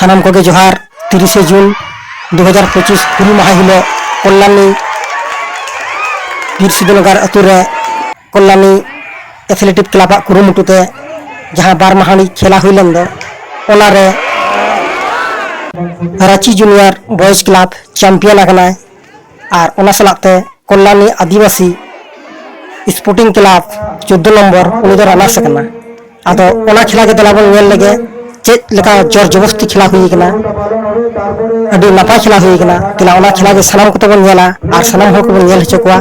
सानाम को जोहार 30 जून 2025 हुल माह हिलो कल्याणी बीरसिद्धनगर अतुरे कल्याणी एथलेटिक क्लब कुरुमुटुते जहां बार माहानी खेला हुईलन दो ओनारे Ranchi junior boys club champion आकना और ओना सलाते कल्याणी आदिवासी स्पोर्टिंग क्लब 14 नम्बर उनी दो रनर्स आकना आदो ओना खेला के दलाबन नेल लगे चेक लेका जोर जबरदस्ती खेला हुई कना अडी नपाय खेला हुई कना तिला ओना खेला के सनाम को तबन नेला और सनाम हर को नेल हचो कोआ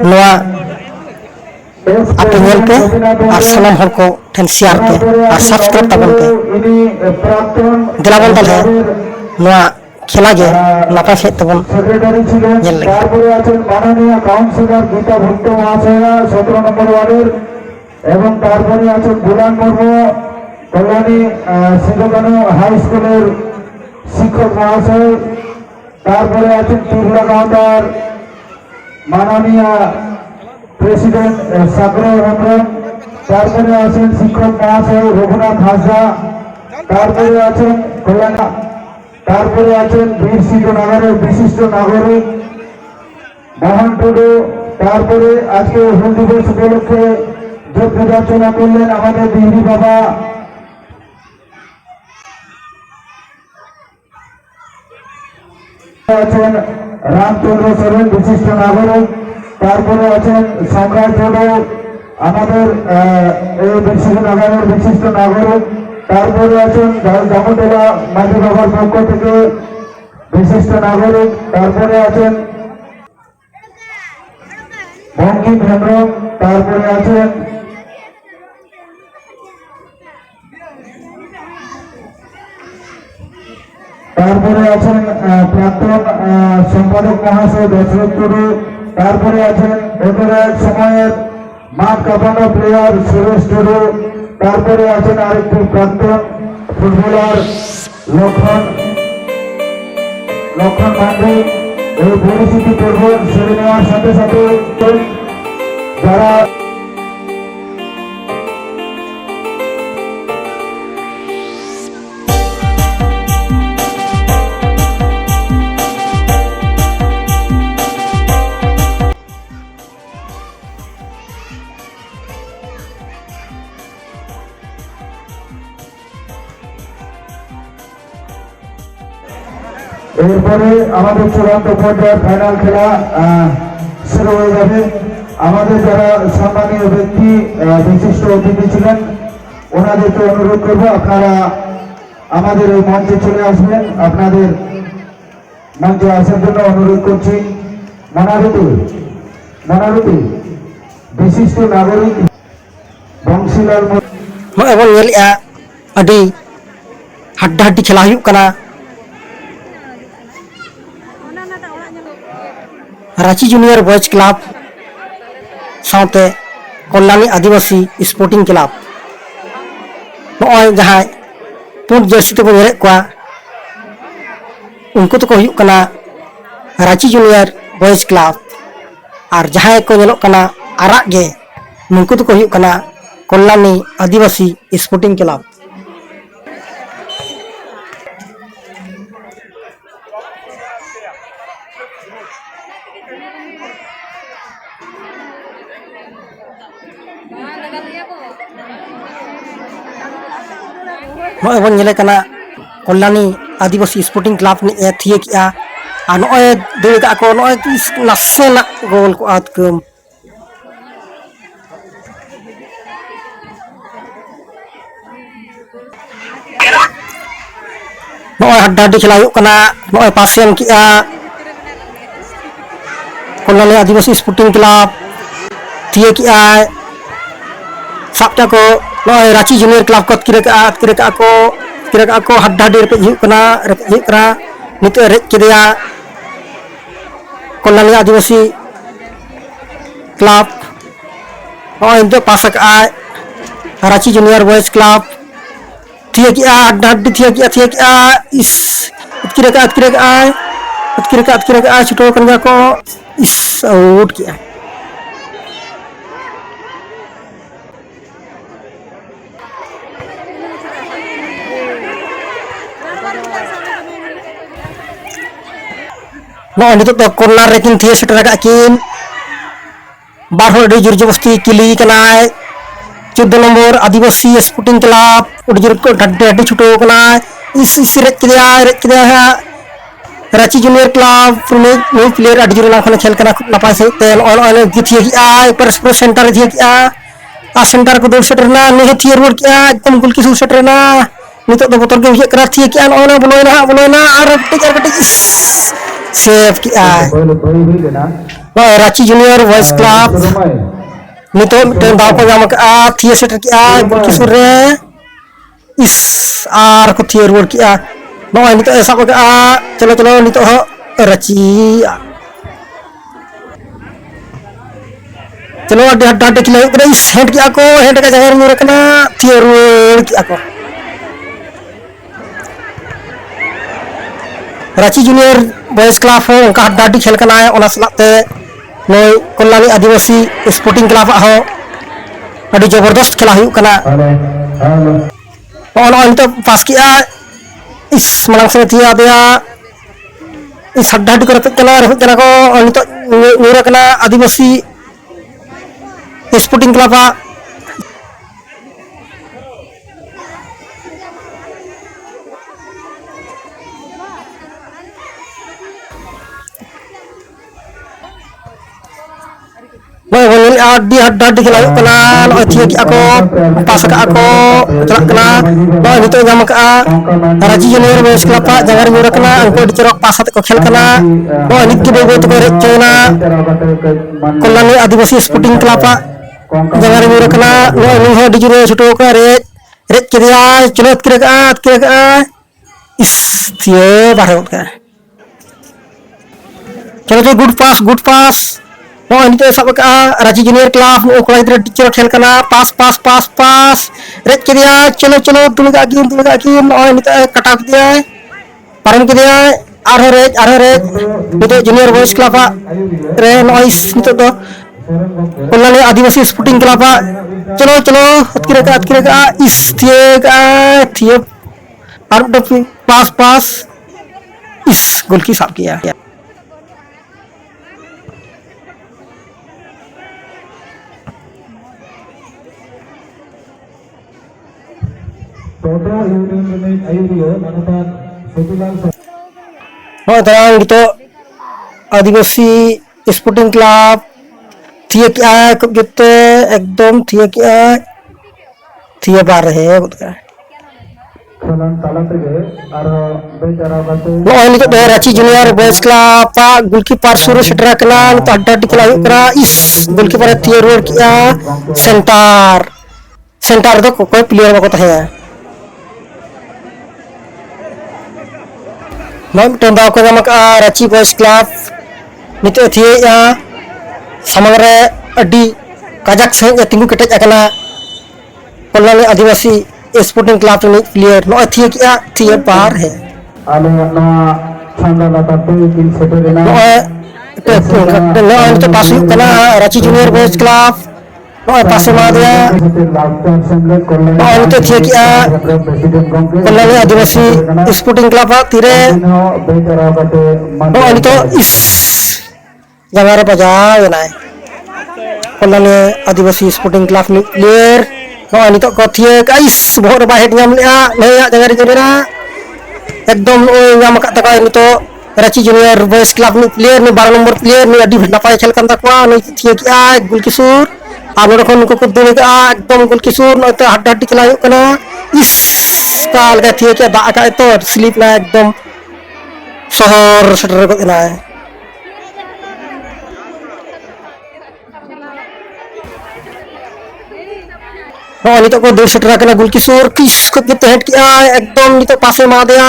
नोआ आपे नेल पे और सनाम हर को ठेन शेयर पे और सब्सक्राइब तबन पे दिलाबन दल है नोआ खेला गे नपाय से तबन नेल लगे তারপরে আছেন মাননীয় কাউন্সিলর গীতা ভট্ট মহাশয়া 17 নম্বর ওয়ার্ডের এবং তারপরে আছেন বুলান মুর্মু কল্যাণী শিবকানু হাই স্কুলের শিক্ষক মহাশয় তারপরে আছেন তিরলা কাউন্টার মাননীয় প্রেসিডেন্ট সাগর হেমব্রম তারপরে আছেন শিক্ষক মহাশয় রঘুনাথ হাসদা তারপরে আছেন কল্যাণী তারপরে আছেন বীরসিদ্ধনগরের বিশিষ্ট নাগরিক মোহন টুডু তারপরে আজকে হুল দিবস উপলক্ষে যোগ পূজার্চনা করলেন আমাদের দিহরি বাবা আছেন রামচন্দ্র সোরেন বিশিষ্ট নাগরিক তারপরে আছেন সম্রাট টুডু আমাদের এই বীরসিদ্ধনগরের বিশিষ্ট নাগরিক তারপরে আছেন জামতলা মাঝি বাবার পক্ষ থেকে বিশিষ্ট নাগরিক তারপরে আছেন বঙ্কিম হেমব্রম তারপরে আছেন প্রাক্তন সম্পাদক মহাশয় দশরথ টুডু তারপরে আছেন ওদের এক সময়ের মাঠ কাঁপানো প্লেয়ার সুরেশ টুডু তারপরে আছেন আরেকটি প্রাক্তন ফুটবলার লক্ষণ মান্ডি এই পরিস্থিতি পূর্ব সেরে নেওয়ার সাথে সাথে যারা এরপরে আমাদের চূড়ান্ত পর্যায়ের ফাইনাল খেলা শুরু হয়ে যাবে আমাদের যারা সম্মানীয় ব্যক্তি বিশিষ্ট অতিথি ছিলেন ওনাদেরকে অনুরোধ করব আপনারা আমাদের এই মঞ্চে চলে আসবেন আপনাদের মঞ্চে আসার জন্য অনুরোধ করছি মনারতি বিশিষ্ট নাগরিক বংশীলাল এবং নেলিয়া আদি হাড্ডা হাড্ডি খেলা হুয়ুগ কানা रांची जूनियर बॉयज क्लब साथे कल्याणी आदिवासी स्पोर्टिंग क्लब नॉय जहां पुंड जर्सी तब नेले कोआ उनको तो को हुयुग कना रांची जूनियर बॉयज क्लब और जहां को नेलो कना आराग गे उनको तो को हुयुग कना कल्याणी आदिवासी स्पोर्टिंग क्लब नॉय बन नेले कना कल्याणी आदिवासी स्पोर्टिंग क्लब ने थिए किया और नॉय दौड़ का को नॉय नासे ना गोल को आत कम नॉय हड्डा हड्डी खेला हुयुग कना नॉय पासेम किया कल्याणी आदिवासी स्पोर्टिंग क्लब थिए किया साबटा को नॉय रांची जूनियर क्लब को किरे को हड्डा हड्डी रेपे हुयुग कना नित रेज केदिया कल्याणी आदिवासी क्लब नॉय इनते पास आए रांची जूनियर बॉयज क्लब थिए किया हड्डा हड्डी थिए किया इस किरे का छुटो कन को इस आउट किया नॉय नितो तो कॉर्नर रेकिन थिए सेटर का किन बार हो डी जुर जबस्ती किली कनाय 14 नंबर आदिवासी स्पोर्टिंग क्लब उडी जुर को ढड्डे छुटो कनाय इस रेट किया है Ranchi junior club new player अडी जुर ना खेल कना नपाय से तेल ऑल गिथिए किया परस्पर सेंटर थिए किया आ सेंटर को दौड़ सेटर ना ने थिए रोड किया एकदम गोल किसु सेटर ना नितो तो बोतल के हुए करा थिए किया ऑल बोलोना और कटी सेव किया रांची जूनियर बॉयज क्लब नितो टेन दाव को जाम का थिए सेटर किया किसुर रे इस आर को थिए रोड किया नॉय नितो ऐसा को चलो नितो रांची चलो डाटे खिलाओ करे इस हेड किया को हेड का जगह में रखना थिए रोड किया को रांची जूनियर बॉयज क्लब हो उनका डाटी खेल करना है ओना सलाते नई कल्याणी आदिवासी स्पोर्टिंग क्लब हो अड़ी जबरदस्त खेला हुई कना और तो पास किया इस मनांग से थिया दिया इस हड्डाटी करते कना रह कना को और तो नुरा कना आदिवासी स्पोर्टिंग क्लब डी खेला थिए पास चलना नित रांची जूनियर बॉयज क्लब जगह में उनको चरक पास को खेल नित के बे को रेचना कल्याणी आदिवासी स्पोर्टिंग क्लब जगह में जुरे छुटो रेच के चलो इस बाहर चलो गुड पास नित सब रांची जूनियर क्लब कोड़ा गिद्रा टीचर खेल पास पास पास पास रेच के चलो तुलगा नित कटा दिया पारम के रेच नित जूनियर बॉयज क्लब रे नॉइस नित तो कल्याणी आदिवासी स्पोर्टिंग क्लब चलो इस थिए पास पास इस गोल की साफ किया gitu आदिवासी स्पोर्टिंग क्लब थिए क्या gitu एकदम थिए क्या थिए बार है Ranchi junior boys club goalkeeper सुरू सेटर कना अड्डा टिकला इस गोलकीपर थिए रोड किया सेंटर दो कोई प्लेयर बको तहे मैम टेंदा को जमा रांची बॉयज क्लब नित थिए सामंग रे अड्डी काजक से तिंगु केटेज अकना कल्याणी आदिवासी स्पोर्टिंग क्लब रे प्लेयर नो थिए किया थिए पार है आले नो छंदा लता पे किन सेटरेना नो तो पास कना रांची जूनियर बॉयज क्लब नो पास मा दिया नो तो थिए किया कल्याणी आदिवासी स्पोर्टिंग क्लब तीरे नो तो इस जगह रे बजाव ना Kalyani Adivasi sporting club player नो नितो को थिए इस बहुत बा हेड नाम लिया नया जगह रे जरा एकदम नाम का तका नितो Ranchi junior boys club player नि 12 नंबर प्लेयर नि अडी नपाय खेल kan takwa नि थिए किया गोल किशोर आलो रखन को दुने का एकदम गोल किशोर न तो हड्डा टिकला हो कना इस काल का थिए किया दा का तो स्लिप ना एकदम शहर शटर को ना नितो को दूर सेटर कना गोल किशोर किस को किते हेड किया एकदम नितो पासे मा दिया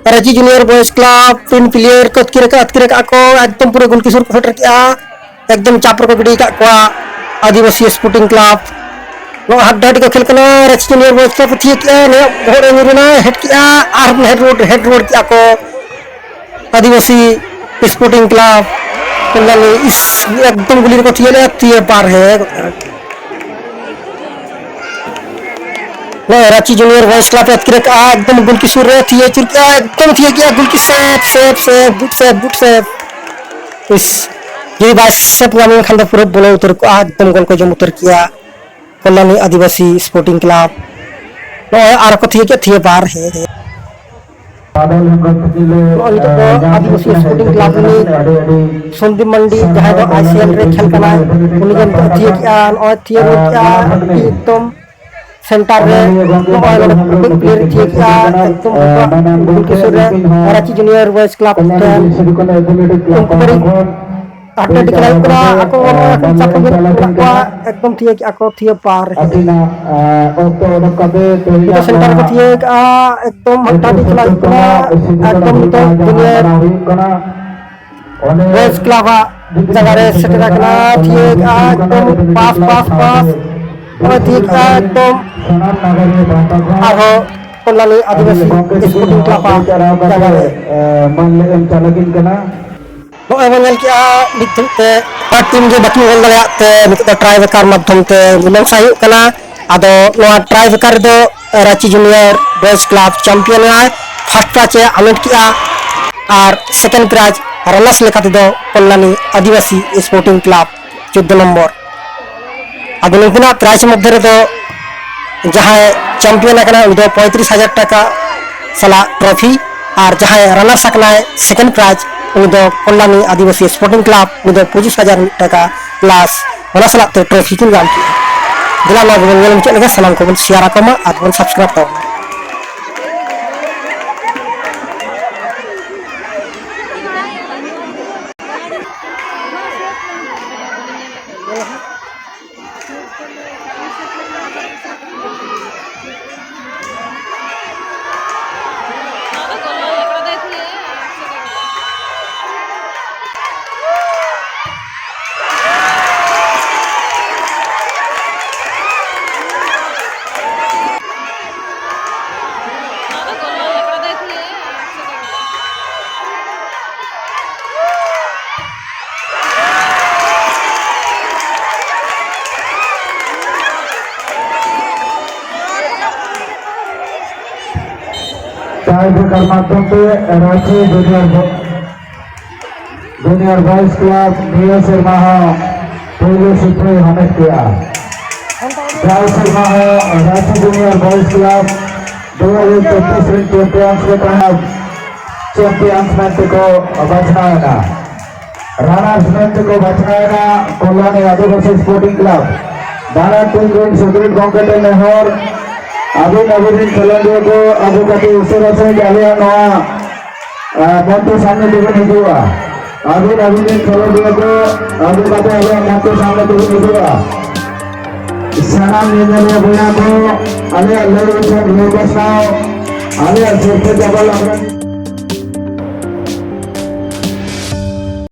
रांची जूनियर बॉयज क्लब तीन प्लेयर को अतकिरे का को एकदम पूरे गोल किशोर को सेटर किया एकदम चापर को गिडी का को आदिवासी स्पोर्टिंग क्लब नो हड्डा को खेल कना रांची जूनियर बॉयज क्लब थिए किया ने होरे निरना हेड किया और हेड रोड किया को आदिवासी स्पोर्टिंग क्लब कल्याणी इस एकदम गोली को थिए पार है रांची जूनियर बॉयज क्लब एकदम गोल किशोर थिए चुरकिया एकदम थिए किया गोल की सेफ गुड सेफ इस यदि बाय सेट नाम खान पूरे बोले उतर को एकदम गोल को जम उतर किया कल्याणी आदिवासी स्पोर्टिंग क्लब और को थिए बार है आदिवासी स्पोर्टिंग क्लब में संदीप मंडी जहां दो आईसीएल रे खेल कना उनी जन थिए किया और थिए एकदम सेंटर रे मोबाइल प्लेयर थिए किया एकदम किशोर रे रांची जूनियर बॉयज क्लब आपने दिखाई पूरा ako चापो एकदम थिए कि ako थिए पार itu सेंटर को थिए एकदम हटा दिखला एकदम तो जूनियर बॉयज क्लब जगह रे सेटरा कना थिए एकदम पास और थिए एकदम आरो कल्याणी आदिवासी स्पोर्टिंग क्लब जगह रे नोएल किया निते टीम जो बाकी गोल दाते निते ट्राई बेकार माध्यम ते मीमांसा हुई कना आदो नोआ ट्राई बेकार दो Ranchi junior boys club champion है फर्स्ट प्राइज हामेट किया और सेकंड प्राइज रनर्स लेकाते दो Kalyani Adivasi sporting club 14 number आदो नुकुना प्राइज मध्य रे दो जहां चैंपियन कना उदो 35,000 टाका साला ट्रॉफी और जहां रनर्स कना सेकंड प्राइज उदो कल्याणी आदिवासी स्पोर्टिंग क्लब उदो 25,000 टाका प्लस होना सलाते ट्रॉफी किन गाम की दिला ना गोल चेक लगे सलाम को शेयर को मा और सब्सक्राइब करो टाई ब्रेकर माध्यम से Ranchi junior boys club BA Sharma पहले सूत्र हामेट किया जय Sharma Ranchi junior boys club 2023 champions के तहत चैंपियंसमेंट को बचना रनर्समेंट को बचना कल्याणी आदिवासी स्पोर्टिंग क्लब दाना टीम सुदृढ़ गंगटे नेहर अभी नवीन खेलोडिया को अभी कटी उसरा से जालिया नवा मंत्र सामने देखने हिजुआ अभी नवीन खेलोडिया को अभी कटी आलिया मंत्र सामने देखने हिजुआ सलाम निजलिया बुया को आलिया लेवल से लोगों साव आलिया सिर्फ जबल